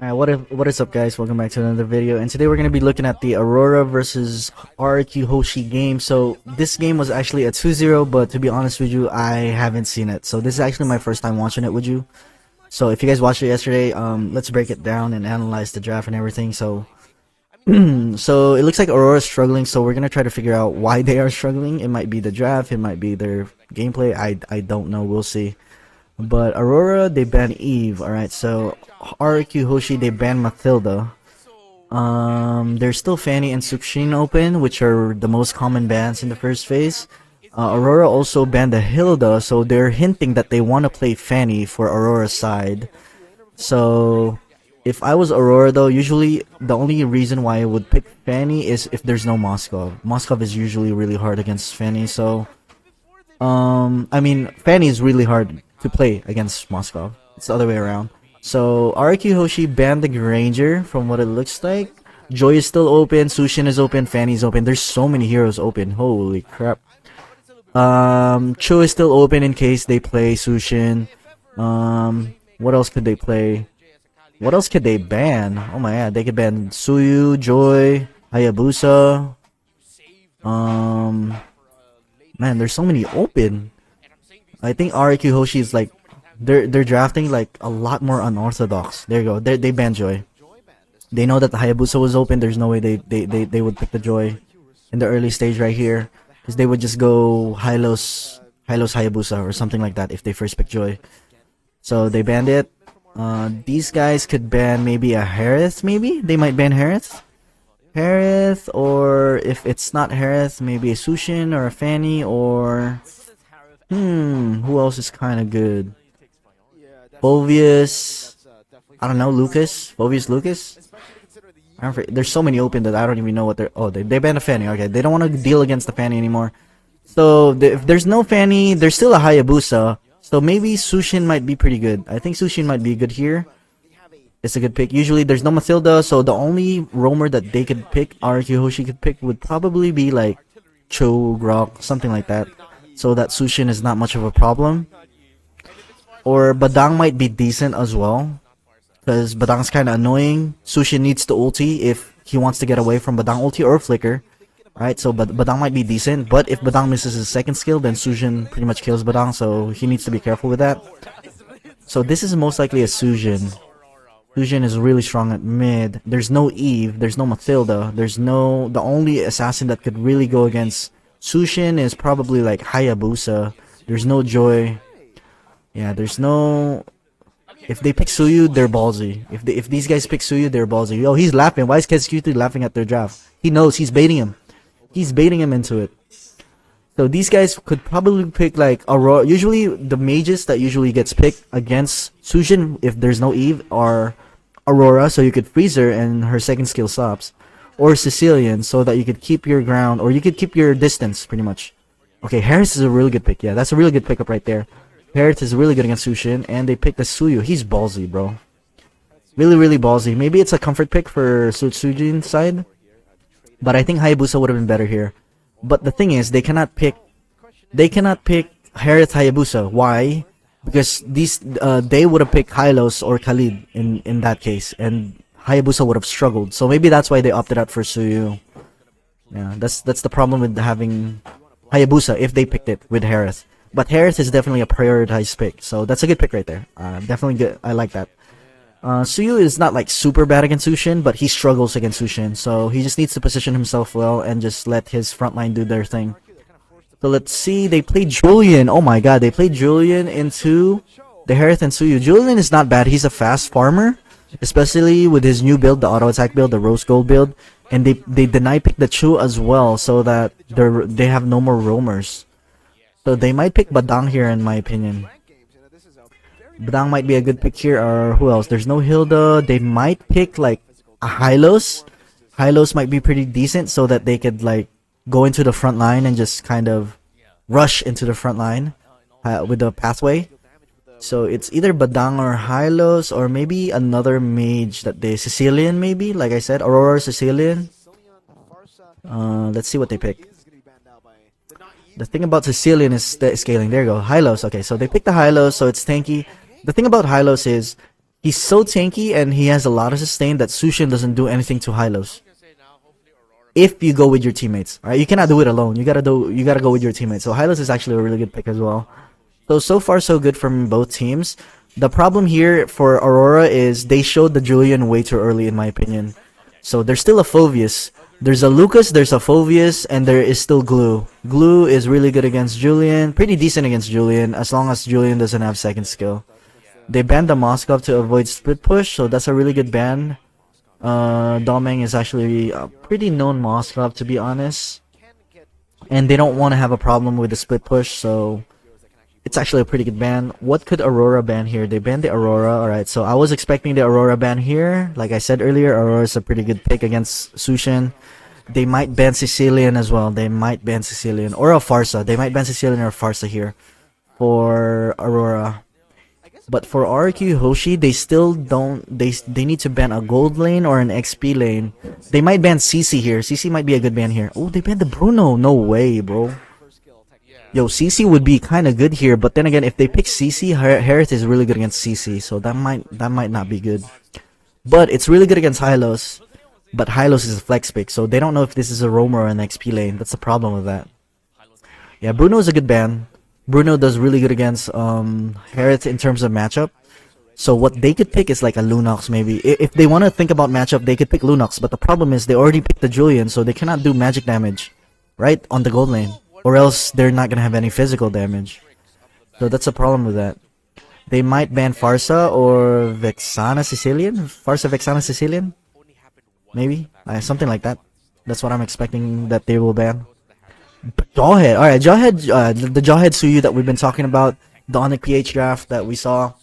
Alright, what is up guys, welcome back to another video, and today we're going to be looking at the Aurora versus Rrq Hoshi game. So this game was actually a 2-0, but to be honest with you, I haven't seen it. So this is actually my first time watching it with you. So if you guys watched it yesterday, let's break it down and analyze the draft and everything. So so it looks like Aurora's struggling, so we're going to try to figure out why they are struggling. It might be the draft, it might be their gameplay, I don't know, we'll see. But Aurora, they ban Eve. Alright, so Rrq Hoshi, they ban Mathilda. There's still Fanny and Sukshin open, which are the most common bans in the first phase. Aurora also banned the Hilda, so they're hinting that they want to play Fanny for Aurora's side. So if I was Aurora though, usually the only reason why I would pick Fanny is if there's no Moskov. Moskov is usually really hard against Fanny, so I mean Fanny is really hard to play against Moskov. It's the other way around. So Rrq Hoshi banned the Granger from what it looks like. Joy is still open, Sushin is open, Fanny's open. There's so many heroes open. Holy crap. Cho is still open in case they play Sushin. What else could they play? What else could they ban? Oh my god, they could ban Suyu, Joy, Hayabusa. Man, there's so many open. I think Rrq Hoshi is like they're drafting like a lot more unorthodox. There you go. They banned Joy. They know that the Hayabusa was open. There's no way they would pick the Joy in the early stage right here, because they would just go Hylos Hayabusa or something like that if they first pick Joy. So they banned it. These guys could ban maybe a Harith. Maybe they might ban Harith. Or if it's not Harith, maybe a Sushin or a Fanny, or who else is kind of good? Bovius, I don't know, Lucas, Bovius Lucas. There's so many open that I don't even know what they're. Oh, they banned a Fanny. Okay, they don't want to deal against the Fanny anymore. So if there's no Fanny, there's still a Hayabusa. So maybe Sushin might be pretty good. I think Sushin might be good here. It's a good pick. Usually there's no Mathilda, so the only roamer that they could pick, Rrq Hoshi could pick, would probably be like Cho, Grok, something like that. So that Sushin is not much of a problem. Or Badang might be decent as well, because Badang's kind of annoying. Sushin needs to ulti if he wants to get away from Badang ulti or flicker. Right, so Badang might be decent, but if Badang misses his second skill, then Sushin pretty much kills Badang, so he needs to be careful with that. So this is most likely a Sushin. Sushin is really strong at mid. There's no Eve, there's no Mathilda, the only assassin that could really go against Sushin is probably like Hayabusa. There's no Joy. Yeah, there's no. If they pick Suyu, they're ballsy. If these guys pick Suyu, they're ballsy. Yo, he's laughing. Why is KSQ3 laughing at their draft? He knows. He's baiting him. He's baiting him into it. So these guys could probably pick like Aurora. Usually the mages that usually gets picked against Sushin if there's no Eve are Aurora, so you could freeze her and her second skill stops, or Sicilian, so that you could keep your ground, or you could keep your distance pretty much. Okay, Harris is a really good pick. Yeah, that's a really good pickup right there. Harris is really good against Sushin, and they picked the Suyu. He's ballsy, bro. Really, really ballsy. Maybe it's a comfort pick for Sujin's side, but I think Hayabusa would have been better here. But the thing is, they cannot pick Harith Hayabusa. Why? Because they would have picked Hylos or Khalid in that case, and Hayabusa would have struggled. So maybe that's why they opted out for Suyu. Yeah, that's the problem with having Hayabusa if they picked it with Harith. But Harith is definitely a prioritized pick, so that's a good pick right there. Definitely good. I like that. Suyu is not like super bad against Sushin, but he struggles against Sushin, so he just needs to position himself well and just let his frontline do their thing. So let's see, they played Julian. Oh my god, they played Julian into the Harith and Suyu. Julian is not bad. He's a fast farmer, especially with his new build, the auto attack build, the rose gold build, and they deny pick the Chu as well, so that they have no more roamers. So they might pick Badang here, in my opinion. Badang might be a good pick here, or who else? There's no Hilda. They might pick like a Hylos. Hylos might be pretty decent, so that they could like go into the front line and just kind of rush into the front line with the pathway. So it's either Badang or Hylos, or maybe another mage that they Sicilian, maybe, like I said, Aurora Sicilian. Let's see what they pick. The thing about Sicilian is the scaling. There you go. Hylos. Okay, so they picked the Hylos, so it's tanky. The thing about Hylos is He's so tanky and he has a lot of sustain that Sushin doesn't do anything to Hylos. If you go with your teammates, right? You cannot do it alone. You gotta go with your teammates. So Hylos is actually a really good pick as well. So far so good from both teams. The problem here for Aurora is they showed the Julian way too early, in my opinion. So there's still a Phoveus. There's a Lucas, there's a Phoveus, and there is still Glue. Glue is really good against Julian, pretty decent against Julian, as long as Julian doesn't have second skill. They banned the Moskov to avoid split push, so that's a really good ban. Domeng is actually a pretty known Moskov, to be honest. And they don't want to have a problem with the split push, so it's actually a pretty good ban. What could Aurora ban here? They banned the Aurora. Alright, so I was expecting the Aurora ban here. Like I said earlier, Aurora is a pretty good pick against Sushin. They might ban Sicilian as well. They might ban Sicilian. Or a Farsa. They might ban Sicilian or Farsa here for Aurora. But for Rrq Hoshi, they still don't... They need to ban a gold lane or an XP lane. They might ban CC here. CC might be a good ban here. Oh, they banned the Bruno. No way, bro. Yo, CC would be kind of good here, but then again, if they pick CC, Harith is really good against CC, so that might not be good. But it's really good against Hylos. But Hylos is a flex pick, so they don't know if this is a roamer or an XP lane. That's the problem with that. Yeah, Bruno is a good ban. Bruno does really good against Harith in terms of matchup. So what they could pick is like a Lunox maybe. If they want to think about matchup, they could pick Lunox, but the problem is they already picked the Julian, so they cannot do magic damage, right, on the gold lane. Or else they're not gonna have any physical damage. So that's a problem with that. They might ban Farsa or Vexana Sicilian? Farsa Vexana Sicilian? Maybe? Something like that. That's what I'm expecting that they will ban. But Jawhead. Alright, Jawhead, the Jawhead Suyu that we've been talking about. The Onyx PH draft that we saw.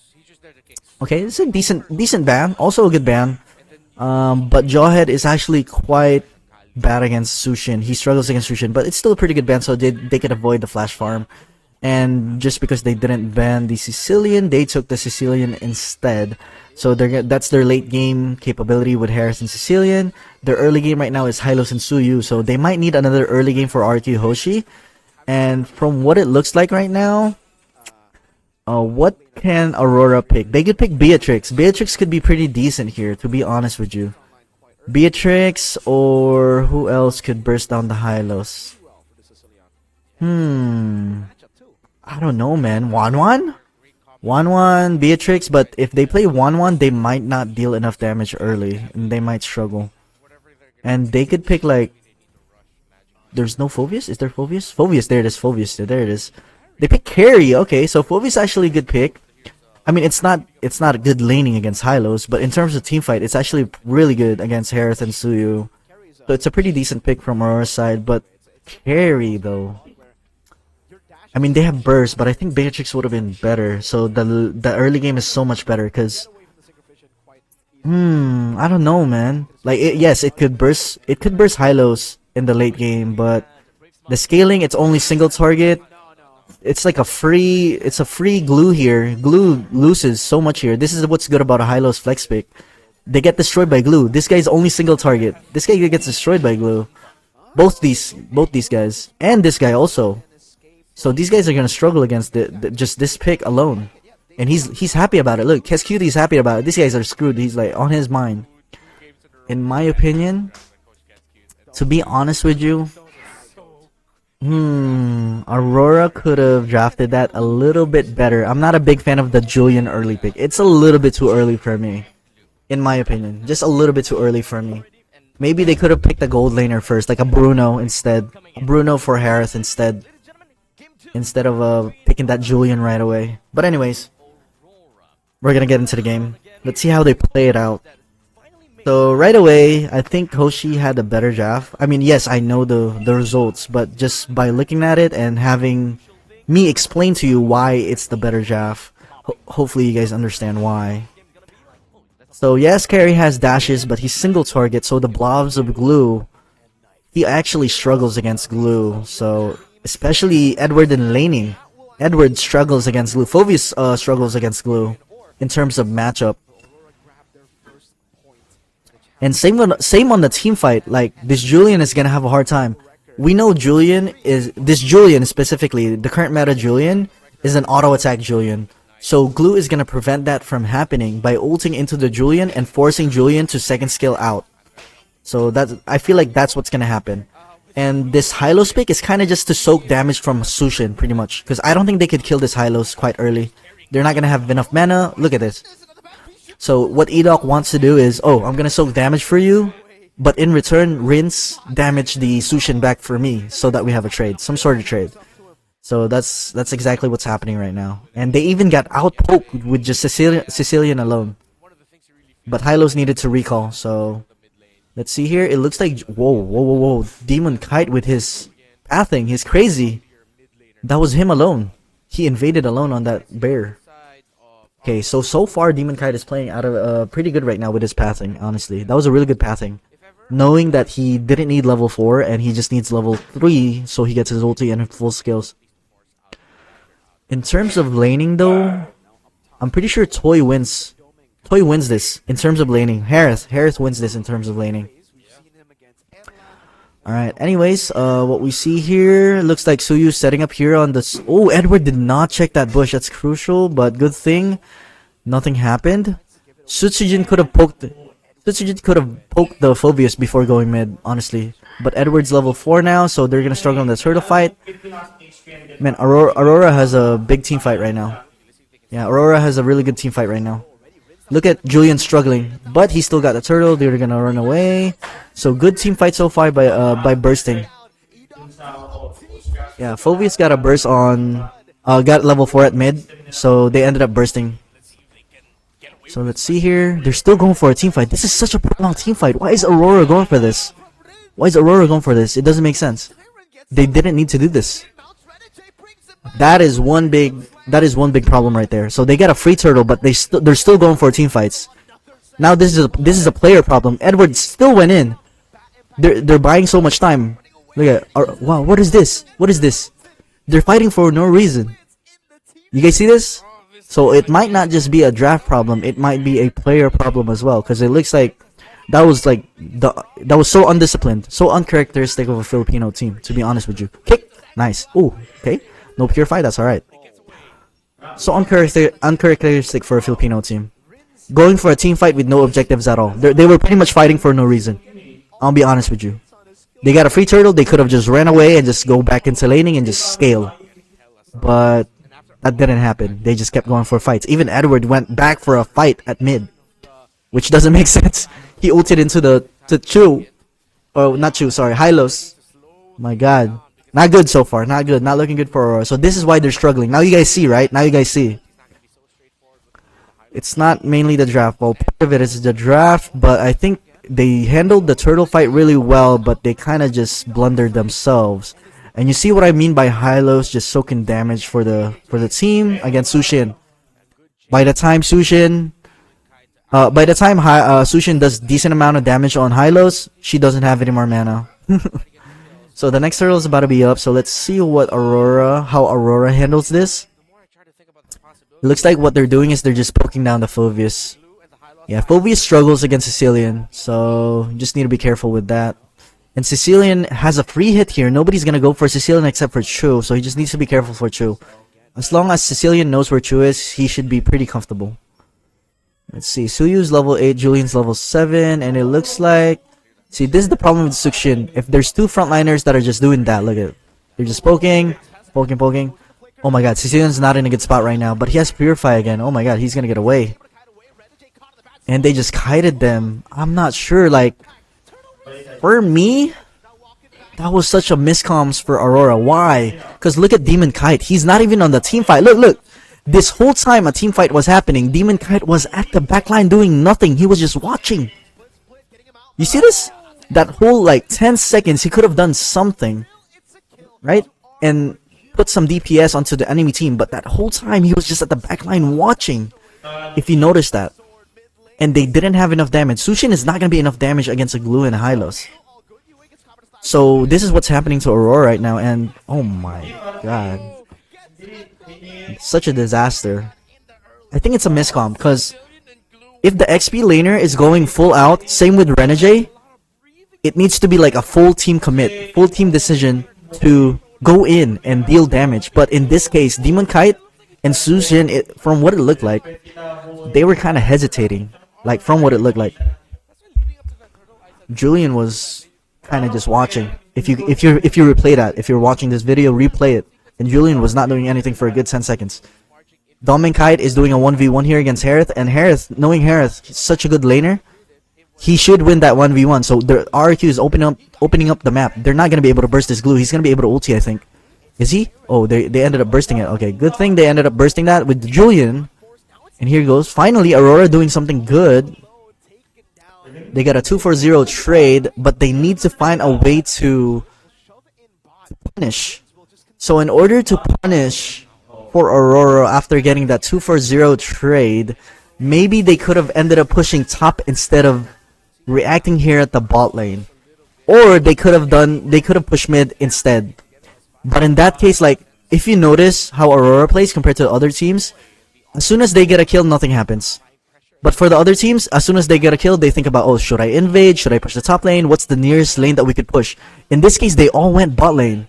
Okay, it's a decent ban. Also a good ban. But Jawhead is actually quite bad against Sushin. He struggles against Sushin, but it's still a pretty good ban, so they could avoid the flash farm. And just because they didn't ban the Sicilian, they took the Sicilian instead. So that's their late game capability with Harris and Sicilian. Their early game right now is Hylos and Suyu, so they might need another early game for Rrq Hoshi. And from what it looks like right now, what can Aurora pick? They could pick Beatrix. Beatrix could be pretty decent here, to be honest with you. Beatrix, or who else could burst down the Hylos? I don't know, man. Wanwan? Wanwan, Beatrix, but if they play Wanwan, they might not deal enough damage early, and they might struggle. And they could pick, like... There's no Phoveus? Is there Phoveus? Phoveus, there it is, Phoveus, there it is. They pick Carry, okay, so Phoveus is actually a good pick. I mean, it's not a good laning against Hylos, but in terms of teamfight, it's actually really good against Harith and Suyu. So it's a pretty decent pick from Aurora's side, but Carry, though. I mean, they have Burst, but I think Beatrix would have been better. So the early game is so much better, because... I don't know, man. Like, yes, it could burst Hylos in the late game, but the scaling, it's only single target. It's like a free glue here. Glue loses so much here. This is what's good about a Hylos flex pick. They get destroyed by glue. This guy's only single target. This guy gets destroyed by glue. Both these guys. And this guy also. So these guys are gonna struggle against just this pick alone. And he's happy about it. Look, Kescuty's happy about it. These guys are screwed. He's like on his mind. In my opinion, to be honest with you, Aurora could have drafted that a little bit better. I'm not a big fan of the Julian early pick. It's a little bit too early for me, in my opinion. Just a little bit too early for me. Maybe they could have picked a gold laner first, like a Bruno instead. A Bruno for Harith instead of picking that Julian right away. But anyways, we're gonna get into the game. Let's see how they play it out. So right away, I think Hoshi had a better draft. I mean, yes, I know the results, but just by looking at it and having me explain to you why it's the better draft, hopefully you guys understand why. So yes, Carry has dashes, but he's single target, so the blobs of glue, he actually struggles against glue. So especially Edward in laning, Edward struggles against glue. Phoveus struggles against glue in terms of matchup. And same on the team fight. Like, this Julian is gonna have a hard time. We know this Julian specifically, the current meta Julian is an auto attack Julian. So Glue is gonna prevent that from happening by ulting into the Julian and forcing Julian to second skill out. So I feel like that's what's gonna happen. And this Hylos pick is kind of just to soak damage from Sushin, pretty much. Because I don't think they could kill this Hylos quite early. They're not gonna have enough mana. Look at this. So what Edok wants to do is, oh, I'm gonna soak damage for you, but in return, rinse damage the Sushin back for me, so that we have a trade, some sort of trade. So that's exactly what's happening right now. And they even got outpoked with just Sicilian alone. But Hylos needed to recall, so let's see here. It looks like whoa. Demon Kite with his pathing, he's crazy. That was him alone. He invaded alone on that bear. Okay, so far Demon Kite is playing out of pretty good right now with his pathing, honestly. That was a really good pathing. Knowing that he didn't need level 4 and he just needs level 3 so he gets his ulti and full skills. In terms of laning though, I'm pretty sure Toy wins. Toy wins this in terms of laning. Harith wins this in terms of laning. Alright, anyways, what we see here, looks like Suyu setting up here on this. Oh, Edward did not check that bush. That's crucial, but good thing nothing happened. Sutsujin could have poked the Phobius before going mid, honestly. But Edward's level 4 now, so they're gonna struggle in the turtle fight. Man, Aurora has a big team fight right now. Yeah, Aurora has a really good team fight right now. Look at Julian struggling, but he still got the turtle. They're gonna run away. So good team fight so far by bursting. Yeah, Phobius got a burst on, got level 4 at mid, so they ended up bursting. So let's see here. They're still going for a team fight. This is such a prolonged team fight. Why is Aurora going for this? Why is Aurora going for this? It doesn't make sense. They didn't need to do this. That is one big problem right there. So they get a free turtle, but they're still going for team fights. Now this is a player problem. Edward still went in. They're buying so much time. Look at wow, what is this? What is this? They're fighting for no reason. You guys see this? So it might not just be a draft problem. It might be a player problem as well, because it looks like that was so undisciplined, so uncharacteristic of a Filipino team. To be honest with you, kick, nice. Ooh, okay. No purify, that's alright. So uncharacteristic for a Filipino team. Going for a team fight with no objectives at all. They were pretty much fighting for no reason. I'll be honest with you. They got a free turtle, they could have just ran away and just go back into laning and just scale. But that didn't happen. They just kept going for fights. Even Edward went back for a fight at mid. Which doesn't make sense. He ulted into the Chu. Oh, not Chu, sorry, Hylos. My god. Not good so far. Not good. Not looking good for Aurora. So this is why they're struggling. Now you guys see, right? Now you guys see. It's not mainly the draft. Well, part of it is the draft, but I think they handled the turtle fight really well, but they kind of just blundered themselves. And you see what I mean by Hylos just soaking damage for the team against Sushin. By the time Sushin does decent amount of damage on Hylos, she doesn't have any more mana. So the next turtle is about to be up, so let's see how Aurora handles this. It looks like what they're doing is they're just poking down the Phobius. Yeah, Phobius struggles against Sicilian, so you just need to be careful with that. And Sicilian has a free hit here. Nobody's gonna go for Sicilian except for Chu, so he just needs to be careful for Chu. As long as Sicilian knows where Chu is, he should be pretty comfortable. Let's see, Suyu's level 8, Julian's level 7, and it looks like... See, this is the problem with Sukshin. If there's two frontliners that are just doing that, look at it. They're just poking. Oh my god, Sicilian's not in a good spot right now, but he has Purify again. Oh my god, he's gonna get away. And they just kited them. I'm not sure, like... For me, that was such a miscomms for Aurora. Why? Because look at Demon Kite. He's not even on the team fight. Look. This whole time a team fight was happening, Demon Kite was at the backline doing nothing. He was just watching. You see this? That whole like 10 seconds, he could have done something, right? And put some DPS onto the enemy team. But that whole time, he was just at the backline watching. If you notice that. And they didn't have enough damage. Sushin is not going to be enough damage against a Glue and a Hylos. So this is what's happening to Aurora right now. And oh my god. Such a disaster. I think it's a miscom. Because if the XP laner is going full out, same with Renegade, it needs to be like a full team commit, full team decision to go in and deal damage. But in this case, Demon Kite, And Sushin, from what it looked like, they were kind of hesitating. Like from what it looked like, Julian was kind of just watching. If you replay that, if you're watching this video, replay it. And Julian was not doing anything for a good 10 seconds. Dominkite is doing a 1v1 here against Harith, and Harith, knowing Harith, he's such a good laner, he should win that 1v1. So the Rrq is opening up the map. They're not gonna be able to burst this glue. He's gonna be able to ulti, I think. Is he? Oh, they ended up bursting it. Okay, good thing they ended up bursting that with Julian. And here goes. Finally, Aurora doing something good. They got a 2-4-0 trade, but they need to find a way to punish. So in order to punish for Aurora after getting that 2-4-0 trade, maybe they could have ended up pushing top instead of reacting here at the bot lane. Or they could have pushed mid instead. But in that case, like, if you notice how Aurora plays compared to other teams, as soon as they get a kill, nothing happens. But for the other teams, as soon as they get a kill, they think about, oh, should I invade? Should I push the top lane? What's the nearest lane that we could push? In this case, they all went bot lane.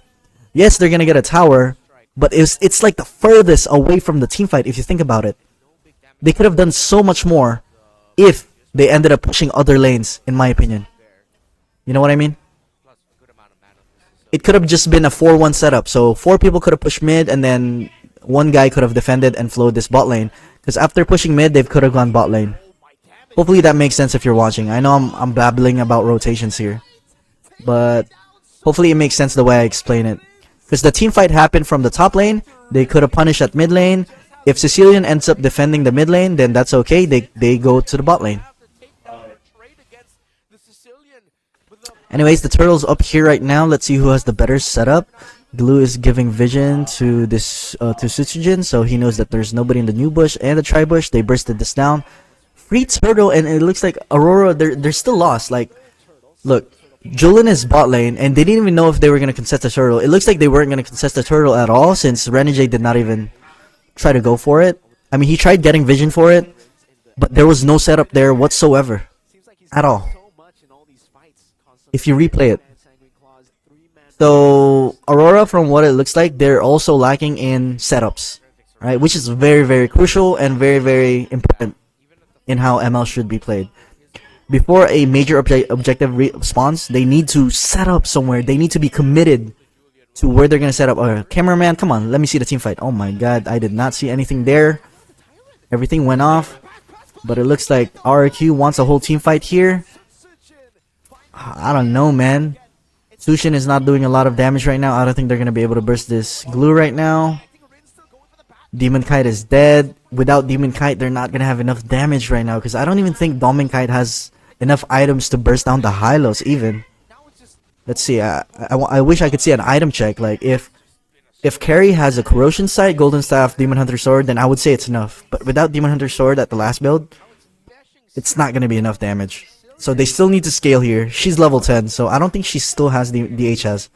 Yes, they're gonna get a tower, but it's like the furthest away from the team fight if you think about it. They could have done so much more if they ended up pushing other lanes, in my opinion. You know what I mean? It could have just been a 4-1 setup, so 4 people could have pushed mid, and then 1 guy could have defended and flowed this bot lane. Because after pushing mid, they could have gone bot lane. Hopefully that makes sense if you're watching. I know I'm babbling about rotations here, but hopefully it makes sense the way I explain it. Because the team fight happened from the top lane, they could have punished at mid lane. If Sicilian ends up defending the mid lane, then that's okay. They go to the bot lane. Anyways, the turtle's up here right now. Let's see who has the better setup. Glue is giving vision to this to Sutsujin, so he knows that there's nobody in the new bush and the tri bush. They bursted this down. Free turtle, and it looks like Aurora, they're still lost. Like, look, Julian is bot lane, and they didn't even know if they were gonna contest the turtle. It looks like they weren't gonna contest the turtle at all, since Renegade did not even try to go for it. I mean, he tried getting vision for it, but there was no setup there whatsoever, at all. If you replay it. So Aurora, from what it looks like, they're also lacking in setups, right? Which is very, very crucial and very, very important in how ML should be played. Before a major objective response, they need to set up somewhere. They need to be committed to where they're gonna set up. Cameraman, come on, let me see the team fight. Oh my god, I did not see anything there. Everything went off, but it looks like Rrq wants a whole team fight here. I don't know, man. Sushin is not doing a lot of damage right now. I don't think they're going to be able to burst this glue right now. Demon Kite is dead. Without Demon Kite, they're not going to have enough damage right now. Because I don't even think Dominkite has enough items to burst down the Hylos even. Let's see. I wish I could see an item check. Like, if Carry has a Corrosion Sight, Golden Staff, Demon Hunter Sword, then I would say it's enough. But without Demon Hunter Sword at the last build, it's not going to be enough damage. So they still need to scale here. She's level 10, so I don't think she still has the DHS.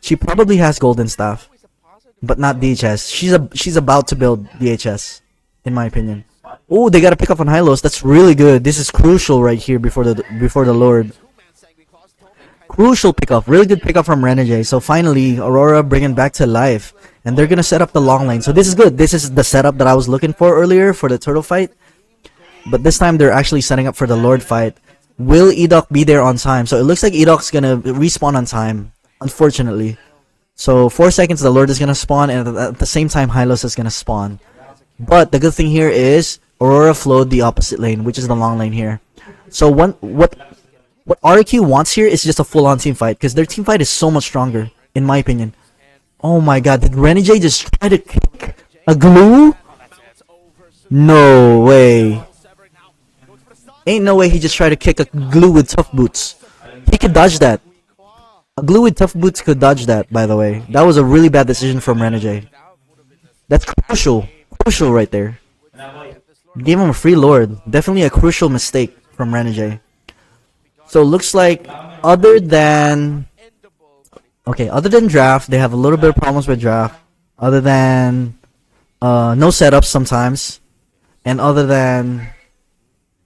She probably has Golden Staff, but not DHS. She's about to build DHS, in my opinion. Oh, they got to pick up on Hylos. That's really good. This is crucial right here before the Lord. Crucial pickup. Really good pickup from Renegade. So finally, Aurora bringing back to life. And they're going to set up the long lane. So this is good. This is the setup that I was looking for earlier for the turtle fight. But this time they're actually setting up for the Lord fight. Will Edok be there on time? So it looks like Edok's gonna respawn on time, unfortunately. So 4 seconds the Lord is gonna spawn, and at the same time Hylos is gonna spawn. But the good thing here is Aurora flowed the opposite lane, which is the long lane here. So what Rrq wants here is just a full-on team fight, because their team fight is so much stronger, in my opinion. Oh my god, did Renegade just try to kick a glue? No way. Ain't no way he just tried to kick a glue with tough boots. He could dodge that. A glue with tough boots could dodge that, by the way. That was a really bad decision from Renegade. That's crucial. Crucial right there. Gave him a free Lord. Definitely a crucial mistake from Renegade. So looks like other than draft, they have a little bit of problems with draft. Other than no setups sometimes. And other than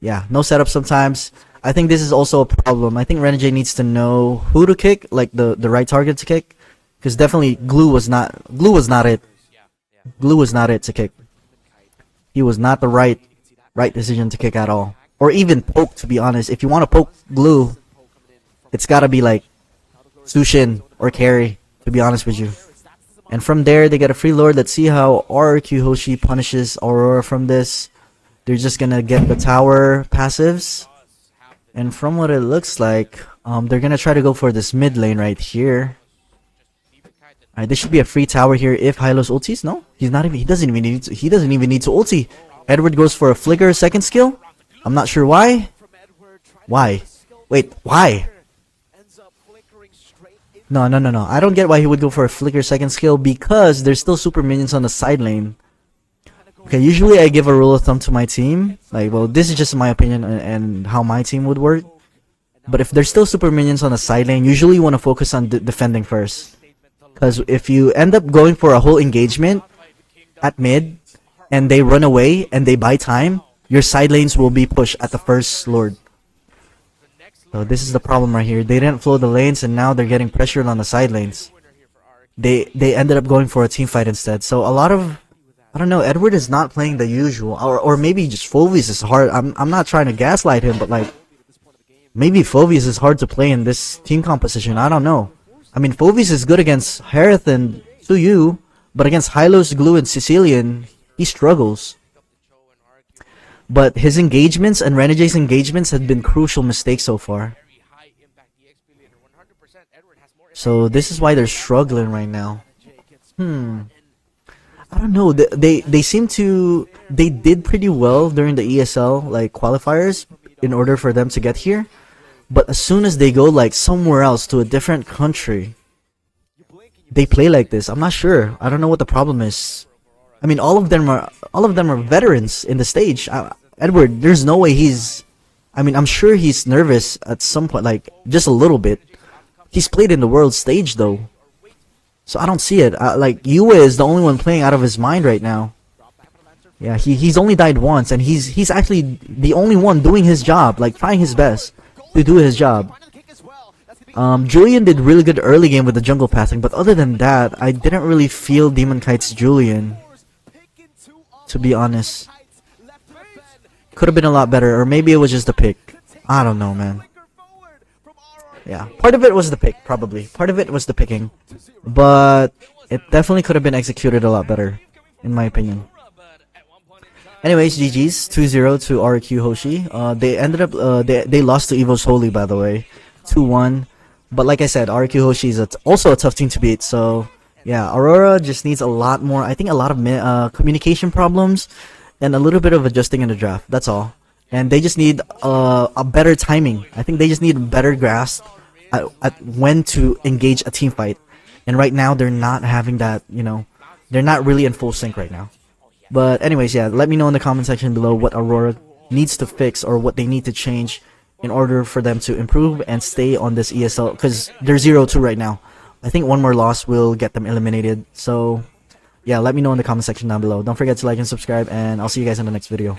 no setup sometimes. I think this is also a problem. I think Renegade needs to know who to kick, like the right target to kick, because definitely glue was not it. Glue was not it to kick. He was not the right decision to kick at all. Or even poke, to be honest. If you want to poke Glue, it's gotta be like Sushin or Carry, to be honest with you. And from there, they get a free Lord. Let's see how Rrq Hoshi punishes Aurora from this. They're just gonna get the tower passives. And from what it looks like, they're gonna try to go for this mid lane right here. Alright, this should be a free tower here if Hylos ultis. No, he's not even. He doesn't even need to ulti. Edward goes for a flicker second skill. I'm not sure why. Why? Wait, why? No. I don't get why he would go for a flicker second skill because there's still super minions on the side lane. Okay, usually I give a rule of thumb to my team. Like, well, this is just my opinion and how my team would work. But if there's still super minions on the side lane, usually you want to focus on defending first. Because if you end up going for a whole engagement at mid, and they run away and they buy time, your side lanes will be pushed at the first Lord. So this is the problem right here. They didn't flow the lanes and now they're getting pressured on the side lanes. They ended up going for a team fight instead. So a lot of, I don't know, Edward is not playing the usual, or maybe just Phoveus is hard. I'm not trying to gaslight him, but like maybe Phoveus is hard to play in this team composition. I don't know. I mean, Phoveus is good against Harith and Suyu, but against Hylos, Glue, and Sicilian, he struggles. But his engagements and Renegade's engagements have been crucial mistakes so far. So this is why they're struggling right now. I don't know. They seem to, they did pretty well during the ESL like qualifiers in order for them to get here. But as soon as they go like somewhere else to a different country, they play like this. I'm not sure. I don't know what the problem is. I mean, all of them are veterans in the stage. Edward, there's no way he's. I mean, I'm sure he's nervous at some point, like just a little bit. He's played in the world stage though, so I don't see it. Like Yue is the only one playing out of his mind right now. Yeah, he's only died once, and he's actually the only one doing his job, like trying his best to do his job. Julian did really good early game with the jungle passing, but other than that, I didn't really feel Demon Kite's Julian, to be honest. Could have been a lot better, or maybe it was just the pick. I don't know, man. Yeah, part of it was the pick, probably. Part of it was the picking, but it definitely could have been executed a lot better, in my opinion. Anyways, GG's 2-0 to Rrq Hoshi. They ended up they lost to Evo's Holy, by the way, 2-1. But like I said, Rrq Hoshi is also a tough team to beat. So yeah, Aurora just needs a lot more. I think a lot of communication problems and a little bit of adjusting in the draft. That's all. And they just need a better timing. I think they just need a better grasp at when to engage a team fight. And right now they're not having that. You know, they're not really in full sync right now. But anyways, yeah, let me know in the comment section below what Aurora needs to fix or what they need to change in order for them to improve and stay on this ESL, because they're 0-2 right now. I think one more loss will get them eliminated. So yeah, let me know in the comment section down below. Don't forget to like and subscribe, and I'll see you guys in the next video.